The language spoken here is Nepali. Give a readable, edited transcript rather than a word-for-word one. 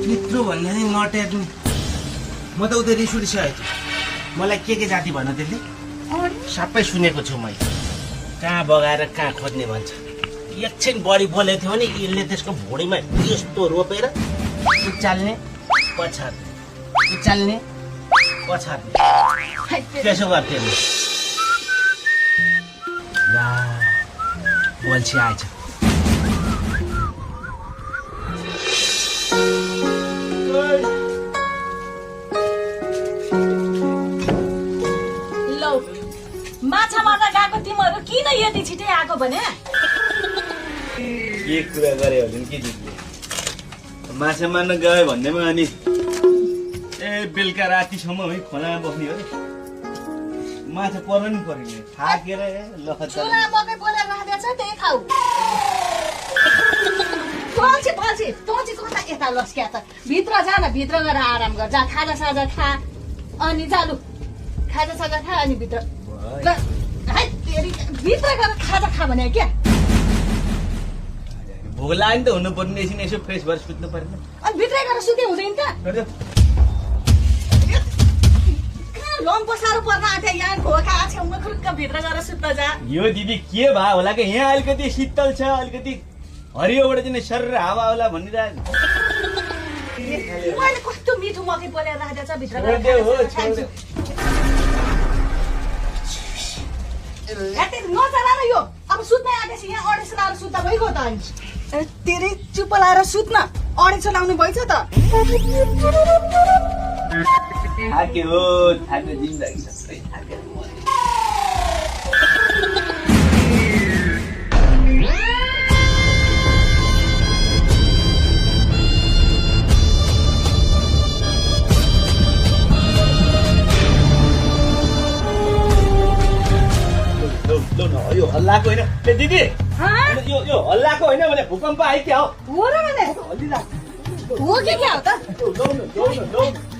यत्रो भन्दा नि नटेर्नु म त उतै रिस उठिसकेको छु मलाई के जाति भन्न त्यसले सबै सुनेको छु मैले कहाँ बगाएर कहाँ खोज्ने भन्छ एकछिन बढी बोलेको थियो भने यसले त्यसको भुँडीमा यस्तो रोपेर उचाल्ने पछार्ने उचाल्ने पछार्ने त्यसो गर्थ्यो नि बोल्छी आएछ माछा मार्न गएको तिमीहरू किन यति छिटै आएको भने के कुरा गरे भने के दिदीले माछा मार्न गयो भन्दैमा अनि बेलुका रातिसम्म है खोलामा बस्ने हो माछा पर्न नि पर्ने थाकेर चुला मकै बोलेर राखेको छ त्यही खाऊ पल्छी पल्छी तँ चाहिँ कता यता लस्क्या त भित्र जा न भित्र गएर आराम गर जा खाजा साजा खा अनि जालु खाजा साजा खा अनि भित्र भित्र गएर खाजा खा भने क्या भोक लाग्यो नि त हुनुपर्ने एकछिन यसो फ्रेस भएर सुत्नु पर्ने अनि भित्रै गएर सुते हुँदैन त लम्पो साह्रो पर्न आँट्यो यहाँ घोका छेउमा खुर्क भित्र गएर सुत्त जा यो दिदी के भयो होला कि यहाँ अलिकति शीतल छ अलिकति हरियोबाट चाहिँ सर हावा होला भनिरहेको मैले कस्तो मिठो मकै बोलेर राखेको छ भित्र नचला र यो अब सुत्नै आँटेपछि यहाँ अडेसो लाएर सुत्दा भइगयो त अनि तेरै चुप लाएर सुत्न अडेसो लाउनु भइछ त थाक्यो थाक्यो जिन्दगी सबै थाक्यो यो हल्लाको होइन दिदी यो हल्लाको होइन भने भूकम्प आइक्या हो हो र भने हल्लिला हो के क्या हो त